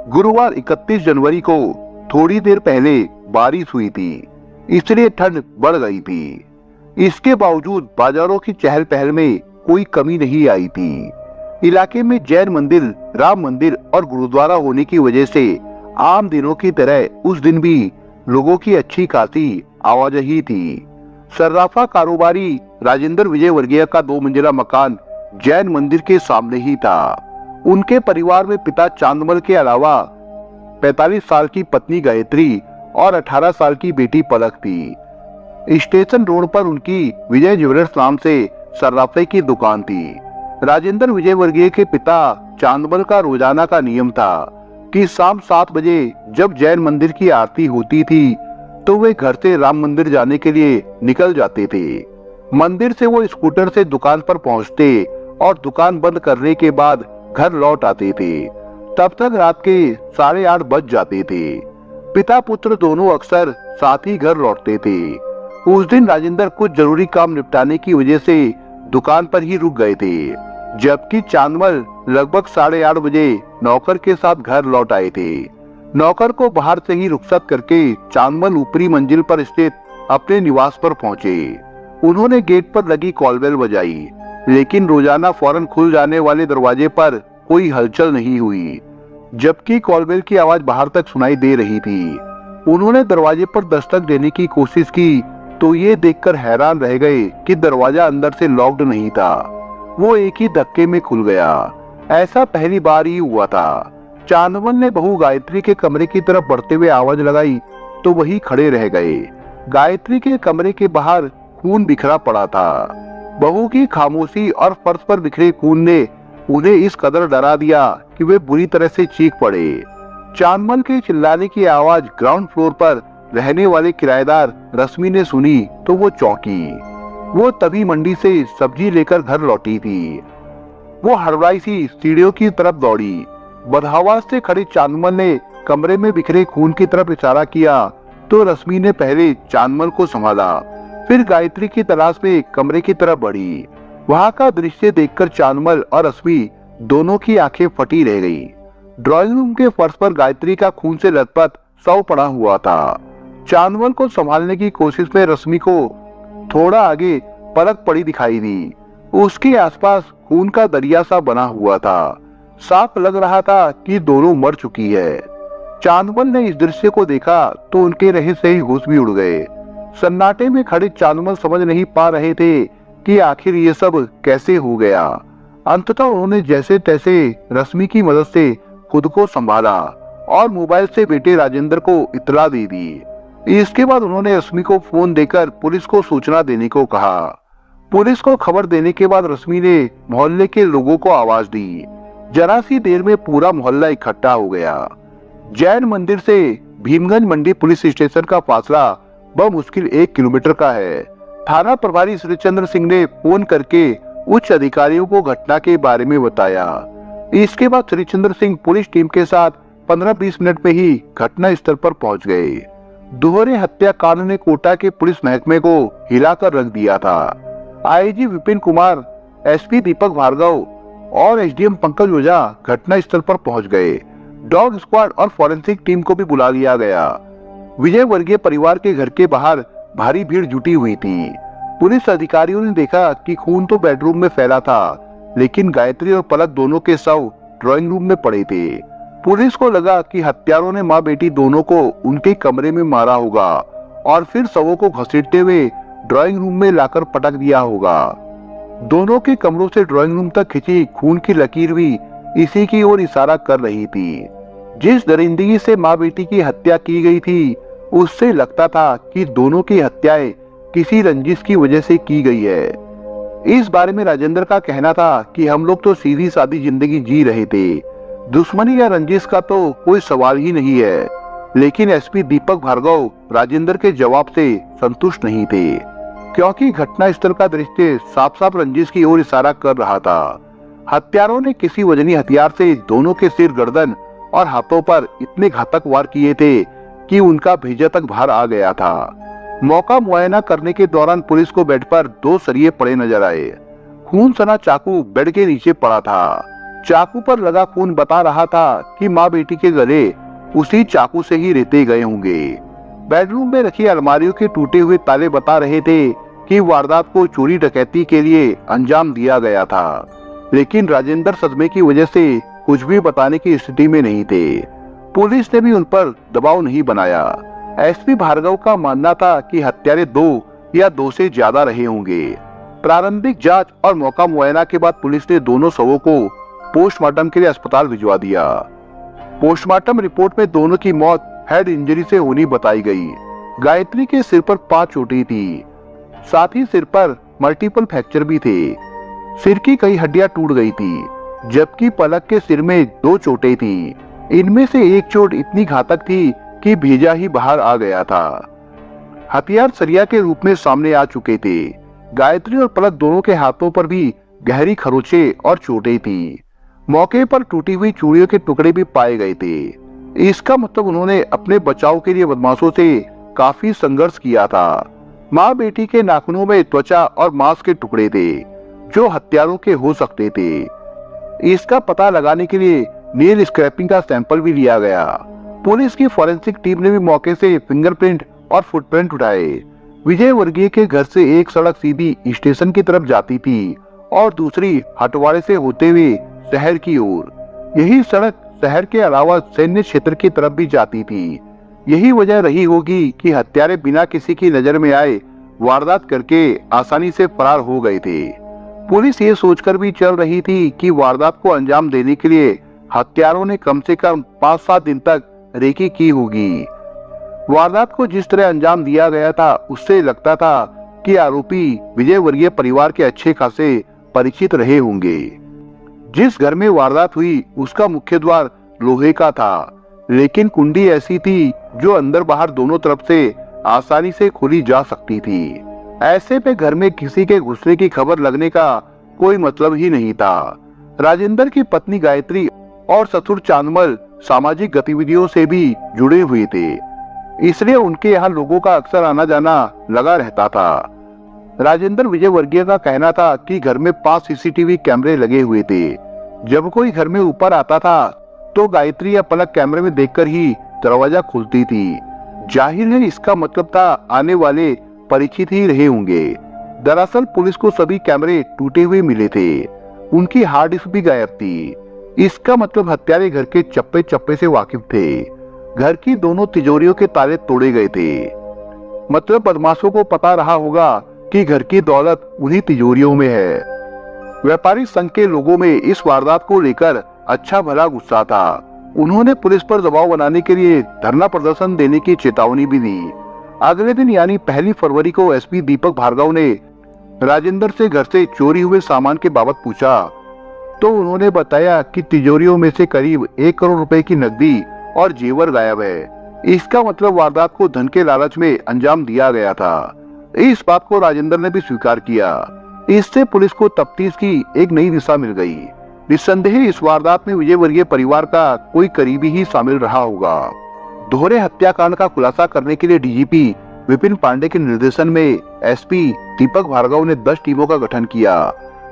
गुरुवार 31 जनवरी को थोड़ी देर पहले बारिश हुई थी, इसलिए ठंड बढ़ गई थी। इसके बावजूद बाजारों की चहल पहल में कोई कमी नहीं आई थी। इलाके में जैन मंदिर, राम मंदिर और गुरुद्वारा होने की वजह से आम दिनों की तरह उस दिन भी लोगों की अच्छी खासी आवाजाही थी। सर्राफा कारोबारी राजेंद्र विजयवर्गीय का 2 मंजिला मकान जैन मंदिर के सामने ही था। उनके परिवार में पिता चांदमल के अलावा 45 साल की पत्नी गायत्री और 18 साल की बेटी पलक थी। स्टेशन रोड पर उनकी विजय ज्वेलर्स नाम से सर्राफे की दुकान थी। राजेंद्र विजयवर्गीय के पिता चांदमल का रोजाना का नियम था कि शाम 7 बजे जब जैन मंदिर की आरती होती थी तो वे घर से राम मंदिर जाने के लिए निकल जाते थे। मंदिर से वो स्कूटर से दुकान पर पहुंचते और दुकान बंद करने के बाद घर लौट आते थे। तब तक रात के 8:30 बज जाते थे। पिता पुत्र दोनों अक्सर साथ ही घर लौटते थे। उस दिन राजेंद्र कुछ जरूरी काम निपटाने की वजह से दुकान पर ही रुक गए थे, जबकि चांदमल लगभग 8:30 बजे नौकर के साथ घर लौट आए थे। नौकर को बाहर से ही रुखसत करके चांदमल ऊपरी मंजिल पर स्थित अपने निवास पर पहुंचे। उन्होंने गेट पर लगी कॉलबेल बजाई, लेकिन रोजाना फौरन खुल जाने वाले दरवाजे पर कोई हलचल नहीं हुई, जबकि कॉलबेल की आवाज बाहर तक सुनाई दे रही थी। उन्होंने दरवाजे पर दस्तक देने की कोशिश की तो ये देखकर हैरान रह गए कि दरवाजा अंदर से लॉक्ड नहीं था। वो एक ही धक्के में खुल गया। ऐसा पहली बार ही हुआ था। चांदमल ने बहू गायत्री के कमरे की तरफ बढ़ते हुए आवाज लगाई तो वही खड़े रह गए। गायत्री के कमरे के बाहर खून बिखरा पड़ा था। बहू की खामोशी और फर्श पर बिखरे खून ने उन्हें इस कदर डरा दिया कि वे बुरी तरह से चीख पड़े। चांदमल के चिल्लाने की आवाज ग्राउंड फ्लोर पर रहने वाले किराएदार रश्मि ने सुनी तो वो चौंकी। वो तभी मंडी से सब्जी लेकर घर लौटी थी। वो हड़बड़ाई सी सीढ़ियों की तरफ दौड़ी। बदहवास से खड़े चांदमल ने कमरे में बिखरे खून की तरफ इशारा किया तो रश्मि ने पहले चांदमल को संभाला, फिर गायत्री की तलाश में कमरे की तरफ बढ़ी। वहां का दृश्य देखकर चांदमल और रश्मि दोनों की आंखें फटी रह गई। ड्राइंग रूम के फर्श पर गायत्री का खून से लथपथ शव पड़ा हुआ था। चांदमल को संभालने की कोशिश में रश्मि को थोड़ा आगे पलक पड़ी दिखाई दी। उसके आसपास खून का दरिया सा बना हुआ था। साफ लग रहा था कि दोनों मर चुकी है। चांदमल ने इस दृश्य को देखा तो उनके रहे से ही होश भी उड़ गए। सन्नाटे में खड़े चांदमल समझ नहीं पा रहे थे कि आखिर ये सब कैसे हो गया। अंततः उन्होंने जैसे तैसे रश्मि की मदद से खुद को संभाला और मोबाइल से बेटे राजेंद्र को इत्तला दे दी। इसके बाद उन्होंने रश्मि को फोन देकर पुलिस को सूचना देने को कहा। पुलिस को खबर देने के बाद रश्मि ने मोहल्ले के लोगों को आवाज दी। जरा सी देर में पूरा मोहल्ला इकट्ठा हो गया। जैन मंदिर से भीमगंज मंडी पुलिस स्टेशन का फासला बमुश्किल 1 किलोमीटर का है। थाना प्रभारी श्रीचंद्र सिंह ने फोन करके उच्च अधिकारियों को घटना के बारे में बताया। इसके बाद श्रीचंद्र सिंह पुलिस टीम के साथ 15-20 मिनट में ही घटना स्थल पर पहुंच गए। दोहरे हत्याकांड ने कोटा के पुलिस महकमे को हिलाकर रख दिया था। आईजी विपिन कुमार, एसपी दीपक भार्गव और एसडीएम पंकज ओझा घटना स्थल पर पहुंच गए। डॉग स्क्वाड और फॉरेंसिक टीम को भी बुला लिया गया। विजय वर्गीय परिवार के घर के बाहर भारी भीड़ जुटी हुई थी। पुलिस अधिकारियों ने देखा कि खून तो बेडरूम में फैला था, लेकिन गायत्री और पलक दोनों के शव ड्राइंग रूम में पड़े थे। पुलिस को लगा कि हत्यारों ने माँ बेटी दोनों को उनके कमरे में मारा होगा और फिर शवों को घसीटते हुए ड्राइंग रूम में लाकर पटक दिया होगा। दोनों के कमरों से ड्राइंग रूम तक खिंची खून की लकीर भी इसी की ओर इशारा कर रही थी। जिस दरिंदगी से माँ बेटी की हत्या की गई थी, उससे लगता था कि दोनों की हत्याएं किसी रंजिश की वजह से की गई है। इस बारे में राजेंद्र का कहना था कि हम लोग तो सीधी सादी जिंदगी जी रहे थे, दुश्मनी या रंजिश का तो कोई सवाल ही नहीं है। लेकिन एसपी दीपक भार्गव राजेंद्र के जवाब से संतुष्ट नहीं थे, क्योंकि घटना स्थल का दृश्य साफ साफ रंजिश की ओर इशारा कर रहा था। हत्यारों ने किसी वजनी हथियार से दोनों के सिर, गर्दन और हाथों पर इतने घातक वार किए थे कि उनका भेजा तक बाहर आ गया था। मौका मुआयना करने के दौरान पुलिस को बेड पर 2 सरिये पड़े नजर आए। खून सना चाकू बेड के नीचे पड़ा था। चाकू पर लगा खून बता रहा था कि माँ बेटी के गले उसी चाकू से ही रेते गए होंगे। बेडरूम में रखी अलमारियों के टूटे हुए ताले बता रहे थे कि वारदात को चोरी डकैती के लिए अंजाम दिया गया था। लेकिन राजेंद्र सदमे की वजह से कुछ भी बताने की स्थिति में नहीं थे। पुलिस ने भी उन पर दबाव नहीं बनाया। एसपी भार्गव का मानना था कि हत्यारे 2 या 2 से ज्यादा रहे होंगे। प्रारंभिक जांच और मौका मुआयना के बाद पुलिस ने दोनों शवों को पोस्टमार्टम के लिए अस्पताल भिजवा दिया। पोस्टमार्टम रिपोर्ट में दोनों की मौत हेड इंजरी से होनी बताई गई। गायत्री के सिर पर 5 चोटें थी, साथ ही सिर पर मल्टीपल फ्रैक्चर भी थे। सिर की कई हड्डियां टूट गई थी, जबकि पलक के सिर में 2 चोटें थी। इनमें से एक चोट इतनी घातक थी कि भेजा ही बाहर आ गया था। हथियार सरिया के रूप में सामने आ चुके थे। गायत्री और पलक दोनों के हाथों पर भी गहरी खरोंचें और चोटें थी। मौके पर टूटी हुई चूड़ियों के टुकड़े भी पाए गए थे। इसका मतलब उन्होंने अपने बचाव के लिए बदमाशों से काफी संघर्ष किया था। माँ बेटी के नाखूनों में त्वचा और मांस के टुकड़े थे जो हत्यारों के हो सकते थे। इसका पता लगाने के लिए नेल स्क्रैपिंग का सैंपल भी लिया गया। पुलिस की फॉरेंसिक टीम ने भी मौके से फिंगरप्रिंट और फुटप्रिंट उठाए। विजय वर्गीय के घर से एक सड़क सीधी स्टेशन की तरफ जाती थी और दूसरी हटवाड़े से होते हुए शहर की ओर। यही सड़क शहर के अलावा सैन्य क्षेत्र की तरफ भी जाती थी। यही वजह रही होगी कि हत्यारे बिना किसी की नजर में आए वारदात करके आसानी से फरार हो गए थे। पुलिस ये सोचकर भी चल रही थी कि वारदात को अंजाम देने के लिए हत्यारों ने कम से कम 5-7 दिन तक रेकी की होगी। वारदात को जिस तरह अंजाम दिया गया था उससे लगता था कि आरोपी विजय वर्गीय परिवार के अच्छे खासे परिचित रहे होंगे। जिस घर में वारदात हुई उसका मुख्य द्वार लोहे का था, लेकिन कुंडी ऐसी थी जो अंदर बाहर दोनों तरफ से आसानी से खोली जा सकती थी। ऐसे में घर में किसी के घुसने की खबर लगने का कोई मतलब ही नहीं था। राजेंद्र की पत्नी गायत्री और ससुर चांदमल सामाजिक गतिविधियों से भी जुड़े हुए थे, इसलिए उनके यहाँ लोगों का अक्सर आना जाना लगा रहता था। राजेंद्र विजय वर्गीय का कहना था कि घर में 5 सीसीटीवी कैमरे लगे हुए थे। जब कोई घर में ऊपर आता था तो गायत्री या पलक कैमरे में देखकर ही दरवाजा खुलती थी। जाहिर है इसका मतलब था आने वाले परिचित ही रहे होंगे। दरअसल पुलिस को सभी कैमरे टूटे हुए मिले थे। उनकी हार्ड डिस्क भी गायब थी। इसका मतलब हत्यारे घर के चप्पे चप्पे से वाकिफ थे। घर की दोनों तिजोरियों के ताले तोड़े गए थे। मतलब बदमाशों को पता रहा होगा कि घर की दौलत उन्हीं तिजोरियों में है। व्यापारी संघ के लोगों में इस वारदात को लेकर अच्छा भला गुस्सा था। उन्होंने पुलिस पर दबाव बनाने के लिए धरना प्रदर्शन देने की चेतावनी भी दी। अगले दिन यानी 1 फरवरी को एसपी दीपक भार्गव ने राजेंद्र से घर से चोरी हुए सामान के बाबत पूछा तो उन्होंने बताया कि तिजोरियों में से करीब 1 करोड़ रुपए की नकदी और जेवर गायब है। इसका मतलब वारदात को धन के लालच में अंजाम दिया गया था। इस बात को राजेंद्र ने भी स्वीकार किया। इससे पुलिस को तफ्तीश की एक नई दिशा मिल गई। निस्संदेह इस वारदात में विजय वर्गीय परिवार का कोई करीबी ही शामिल रहा होगा। दोहरे हत्याकांड का खुलासा करने के लिए डीजीपी विपिन पांडे के निर्देशन में एसपी दीपक भार्गव ने 10 टीमों का गठन किया।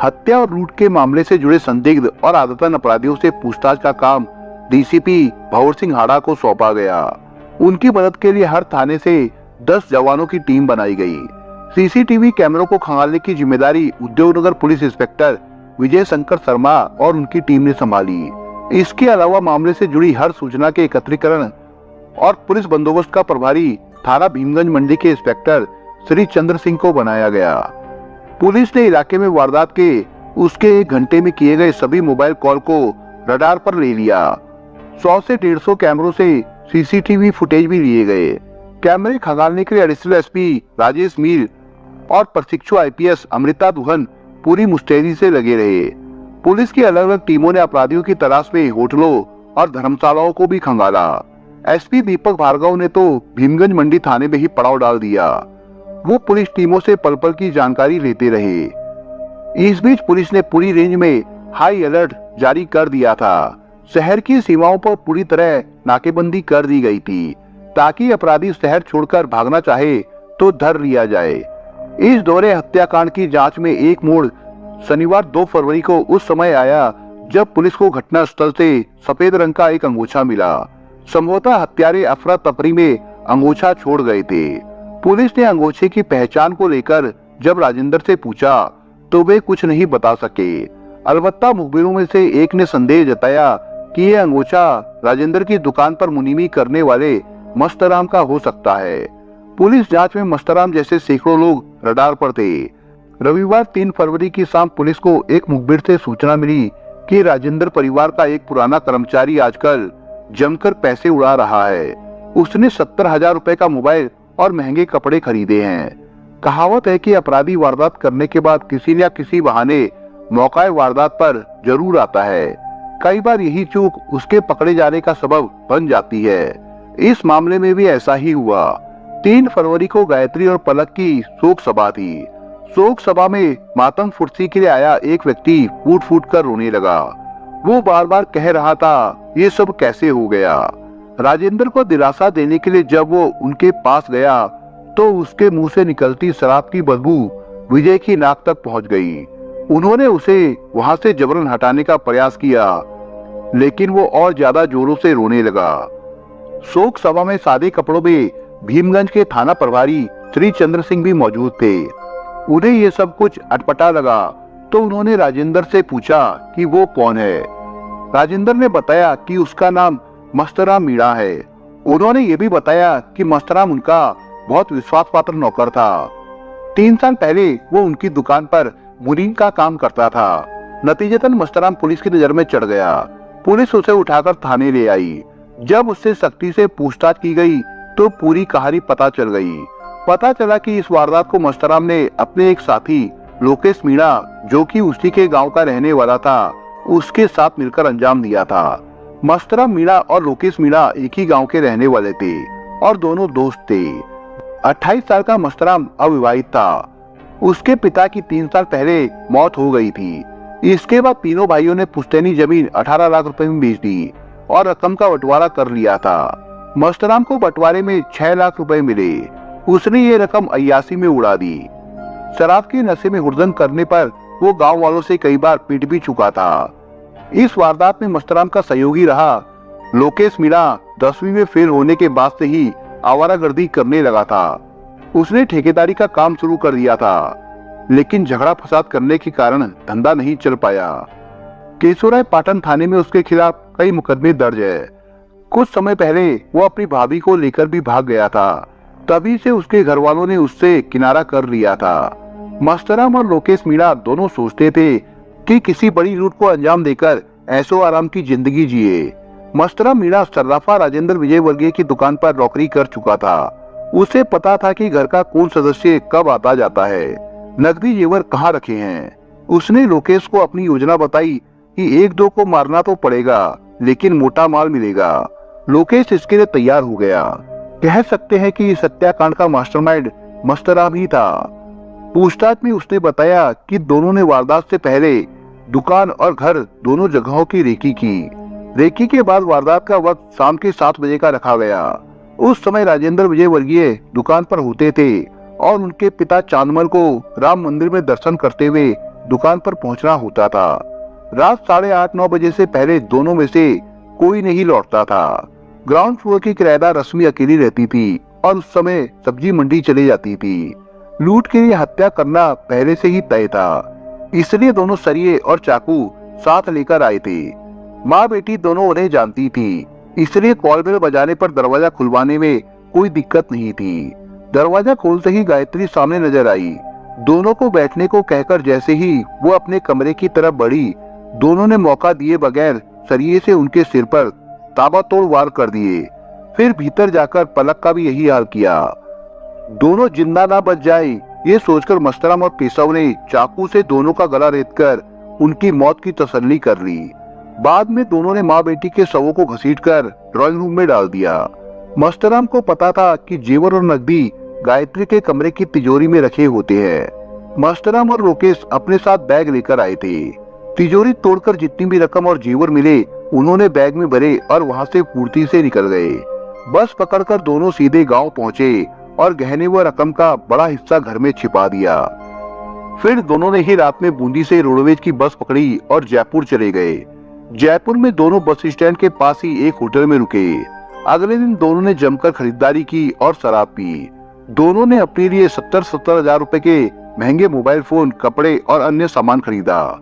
हत्या और लूट के मामले से जुड़े संदिग्ध और आदतन अपराधियों से पूछताछ का काम डीसीपी भंवर सिंह हाड़ा को सौंपा गया। उनकी मदद के लिए हर थाने से 10 जवानों की टीम बनाई गई। सीसीटीवी कैमरों को खंगालने की जिम्मेदारी उद्योगनगर पुलिस इंस्पेक्टर विजय शंकर शर्मा और उनकी टीम ने संभाली। इसके अलावा मामले से जुड़ी हर सूचना के एकत्रीकरण और पुलिस बंदोबस्त का प्रभारी थाना भीमगंज मंडी के इंस्पेक्टर श्री चंद्र सिंह को बनाया गया। पुलिस ने इलाके में वारदात के उसके 1 घंटे में किए गए सभी मोबाइल कॉल को रडार पर ले लिया। 100 से 150 कैमरों से सीसीटीवी फुटेज भी लिए गए। कैमरे खंगालने के लिए एडिशनल एसपी राजेश मीर और प्रशिक्षु आईपीएस अमृता दुहन पूरी मुस्तैदी से लगे रहे। पुलिस की अलग अलग टीमों ने अपराधियों की तलाश में होटलों और धर्मशालाओं को भी खंगाला। एसपी दीपक भार्गव ने तो भीमगंज मंडी थाने में ही पड़ाव डाल दिया। वो पुलिस टीमों से पल पल की जानकारी लेते रहे। इस बीच पुलिस ने पूरी रेंज में हाई अलर्ट जारी कर दिया था। शहर की सीमाओं पर पूरी तरह नाकेबंदी कर दी गई थी ताकि अपराधी शहर छोड़कर भागना चाहे तो धर लिया जाए। इस दौरे हत्याकांड की जांच में एक मोड़ शनिवार 2 फरवरी को उस समय आया जब पुलिस को घटनास्थल से सफेद रंग का एक अंगूछा मिला। संभवतः हत्यारे अफरा तफरी में अंगूछा छोड़ गए थे। पुलिस ने अंगूछे की पहचान को लेकर जब राजेंद्र से पूछा तो वे कुछ नहीं बता सके। अलबत्ता मुखबिरों में से एक ने संदेह जताया कि यह अंगूछा राजेंद्र की दुकान पर मुनीमी करने वाले मस्तराम का हो सकता है। पुलिस जांच में मस्तराम जैसे सैकड़ों लोग रडार पर थे। रविवार 3 फरवरी की शाम पुलिस को एक मुखबिर से सूचना मिली कि राजेंद्र परिवार का एक पुराना कर्मचारी आजकल जमकर पैसे उड़ा रहा है। उसने 70,000 रुपए का मोबाइल और महंगे कपड़े खरीदे हैं। कहावत है कि अपराधी वारदात करने के बाद किसी न किसी बहाने मौका वारदात पर जरूर आता है। कई बार यही चूक उसके पकड़े जाने का सबब बन जाती है। इस मामले में भी ऐसा ही हुआ। 3 फरवरी को गायत्री और पलक की शोक सभा थी। शोक सभा में मातम फुर्सी के लिए आया एक व्यक्ति फूट फूट कर रोने लगा। वो बार बार कह रहा था, ये सब कैसे हो गया। राजेंद्र को दिलासा देने के लिए जब वो उनके पास गया तो उसके मुंह से निकलती शराब की बदबू विजय की नाक तक पहुंच गई। उन्होंने उसे वहां से जबरन हटाने का प्रयास किया, लेकिन वो और ज्यादा जोरों से रोने लगा। शोक सभा में सादे कपड़ों में भीमगंज के थाना प्रभारी श्री चंद्र सिंह भी मौजूद थे। उन्हें ये सब कुछ अटपटा लगा तो उन्होंने राजेंद्र से पूछा कि वो कौन है। राजेंद्र ने बताया कि उसका नाम मस्तराम मीणा है। उन्होंने ये भी बताया कि मस्तराम उनका बहुत विश्वासपात्र नौकर था। 3 साल पहले वो उनकी दुकान पर मुनीम का काम करता था। नतीजतन मस्तराम पुलिस की नजर में चढ़ गया। पुलिस उसे उठाकर थाने ले आई। जब उससे सख्ती से पूछताछ की गई तो पूरी कहानी पता चल गई। पता चला कि इस वारदात को मस्तराम ने अपने एक साथी लोकेश मीणा, जो कि उसी के गांव का रहने वाला था, उसके साथ मिलकर अंजाम दिया था। मस्तराम मीणा और लोकेश मीणा एक ही गांव के रहने वाले थे और दोनों दोस्त थे। 28 साल का मस्तराम अविवाहित था। उसके पिता की 3 साल पहले मौत हो गई थी। इसके बाद तीनों भाइयों ने पुश्तैनी जमीन 18 लाख रुपए में बेच दी और रकम का बंटवारा कर लिया था। मस्तराम को बंटवारे में 6 लाख रुपए मिले। उसने ये रकम अय्यासी में उड़ा दी। शराब के नशे में हुड़दंग करने पर वो गांव वालों से कई बार पीट भी चुका था। इस वारदात में मस्तराम का सहयोगी रहा लोकेश मीणा 10वीं में फेल होने के बाद से ही आवारागर्दी करने लगा था। उसने ठेकेदारी का काम शुरू कर दिया था, लेकिन झगड़ा फसाद करने के कारण धंधा नहीं चल पाया। केशोराय पाटन थाने में उसके खिलाफ कई मुकदमे दर्ज है। कुछ समय पहले वो अपनी भाभी को लेकर भी भाग गया था। तभी से उसके घर वालों ने उससे किनारा कर लिया था। मस्तराम और लोकेश मीणा दोनों सोचते थे कि किसी बड़ी लूट को अंजाम देकर ऐशो आराम की जिंदगी जिए। मस्तराम मीणा सर्राफा राजेंद्र विजयवर्गीय की दुकान पर नौकरी कर चुका था। उसे पता था कि घर का कौन सदस्य कब आता जाता है, नकदी जेवर कहाँ रखे हैं। उसने लोकेश को अपनी योजना बताई कि 1-2 को मारना तो पड़ेगा, लेकिन मोटा माल मिलेगा। लोकेश इसके लिए तैयार हो गया। कह सकते हैं कि इस हत्याकांड का मास्टरमाइंड मस्तराम ही था। पूछताछ में उसने बताया कि दोनों ने वारदात से पहले दुकान और घर दोनों जगहों की रेकी की। रेकी के बाद वारदात का वक्त शाम के 7 बजे का रखा गया। उस समय राजेंद्र विजयवर्गीय दुकान पर होते थे और उनके पिता चांदमल को राम मंदिर में दर्शन करते हुए दुकान पर पहुंचना होता था। रात 8:30-9 बजे से पहले दोनों में से कोई नहीं लौटता था। ग्राउंड फ्लोर की किराएदार रश्मि अकेली रहती थी और उस समय सब्जी मंडी चली जाती थी। लूट के लिए हत्या करना पहले से ही तय था, इसलिए दोनों सरिये और चाकू साथ लेकर आए थे। माँ बेटी दोनों उन्हें जानती थी, इसलिए कॉल बेल बजाने पर दरवाजा खुलवाने में कोई दिक्कत नहीं थी। दरवाजा खोलते ही गायत्री सामने नजर आई। दोनों को बैठने को कहकर जैसे ही वो अपने कमरे की तरफ बढ़ी, दोनों ने मौका दिए बगैर सरिये से उनके सिर पर ताबड़तोड़ वार कर दिए। फिर भीतर जाकर पलक का भी यही हाल किया। दोनों जिंदा ना बच जाए, ये सोचकर मस्तराम और पेशव ने चाकू से दोनों का गला रेतकर उनकी मौत की तसल्ली कर ली। बाद में दोनों ने माँ बेटी के शवों को घसीटकर ड्राइंग रूम में डाल दिया। मस्तराम को पता था कि जेवर और नकदी गायत्री के कमरे की तिजोरी में रखे होते हैं। मस्तराम और लोकेश अपने साथ बैग लेकर आए थे। तिजोरी तोड़कर जितनी भी रकम और जेवर मिले उन्होंने बैग में भरे और वहां से फुर्ती से निकल गए। बस पकड़कर दोनों सीधे गांव पहुंचे और गहने व रकम का बड़ा हिस्सा घर में छिपा दिया। फिर दोनों ने ही रात में बूंदी से रोडवेज की बस पकड़ी और जयपुर चले गए। जयपुर में दोनों बस स्टैंड के पास ही एक होटल में रुके। अगले दिन दोनों ने जमकर खरीदारी की और शराब पी। दोनों ने अपने लिए 70-70 हजार रुपए के महंगे मोबाइल फोन, कपड़े और अन्य सामान खरीदा।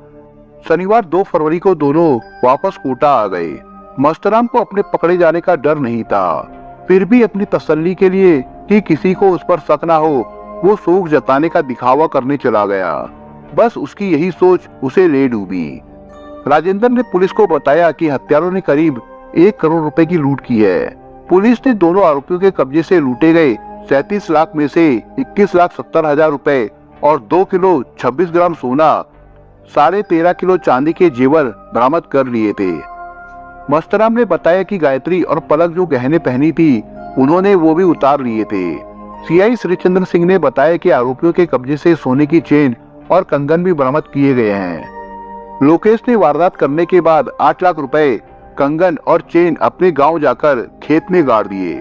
शनिवार 2 फरवरी को दोनों वापस कोटा आ गए। मस्तराम को अपने पकड़े जाने का डर नहीं था, फिर भी अपनी तसल्ली के लिए कि किसी को उस पर शक ना हो, वो शोक जताने का दिखावा करने चला गया। बस उसकी यही सोच उसे ले डूबी। राजेंद्र ने पुलिस को बताया कि हत्यारों ने करीब 1 करोड़ रुपए की लूट की है। पुलिस ने दोनों आरोपियों के कब्जे से लूटे गए 37 लाख में से 21,70,000 रुपए और 2 किलो 26 ग्राम सोना, 13.5 किलो चांदी के जेवर बरामद कर लिए थे। मस्तराम ने बताया कि गायत्री और पलक जो गहने पहनी थी, उन्होंने वो भी उतार लिए थे। सीआई श्रीचंद्र सिंह ने बताया कि आरोपियों के कब्जे से सोने की चेन और कंगन भी बरामद किए गए हैं। लोकेश ने वारदात करने के बाद 8 लाख रुपए, कंगन और चेन अपने गांव जाकर खेत में गाड़ दिए।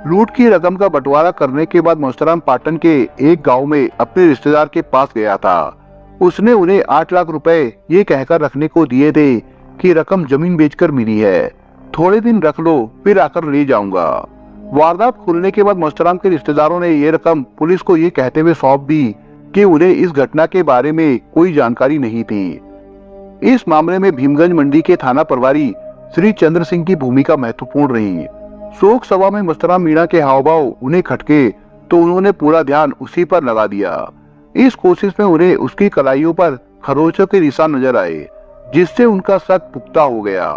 लूट की रकम का बंटवारा करने के बाद मस्तराम पाटन के एक गांव में अपने रिश्तेदार के पास गया था। उसने उन्हें 8 लाख रुपए ये कहकर रखने को दिए थे कि रकम जमीन बेचकर मिली है, थोड़े दिन रख लो, फिर आकर ले जाऊंगा। वारदात खुलने के बाद मस्तराम के रिश्तेदारों ने ये रकम पुलिस को ये कहते हुए सौंप दी कि उन्हें इस घटना के बारे में कोई जानकारी नहीं थी। इस मामले में भीमगंज मंडी के थाना प्रभारी श्री चंद्र सिंह की भूमिका महत्वपूर्ण रही। शोक सभा में मस्तराम मीणा के हाव भाव उन्हें खटके तो उन्होंने पूरा ध्यान उसी पर लगा दिया। इस कोशिश में उन्हें उसकी कलाइयों पर खरोंचों के निशान नजर आए, जिससे उनका शक पुख्ता हो गया।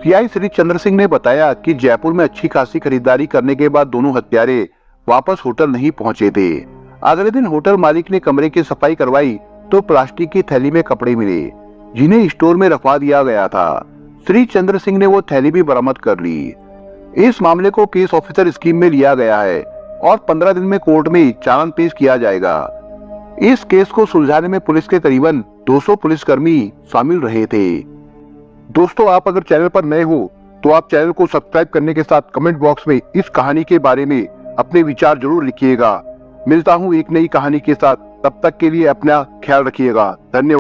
सीआई श्री चंद्र सिंह ने बताया कि जयपुर में अच्छी खासी खरीदारी करने के बाद दोनों हत्यारे वापस होटल नहीं पहुंचे थे। अगले दिन होटल मालिक ने कमरे की सफाई करवाई तो प्लास्टिक की थैली में कपड़े मिले, जिन्हें स्टोर में रखवा दिया गया था। श्री चंद्र सिंह ने वो थैली भी बरामद कर ली। इस मामले को केस ऑफिसर स्कीम में लिया गया है और 15 दिन में कोर्ट में चालान पेश किया जाएगा। इस केस को सुलझाने में पुलिस के करीबन 200 पुलिसकर्मी शामिल रहे थे। दोस्तों, आप अगर चैनल पर नए हो तो आप चैनल को सब्सक्राइब करने के साथ कमेंट बॉक्स में इस कहानी के बारे में अपने विचार जरूर लिखिएगा। मिलता हूँ एक नई कहानी के साथ, तब तक के लिए अपना ख्याल रखिएगा। धन्यवाद।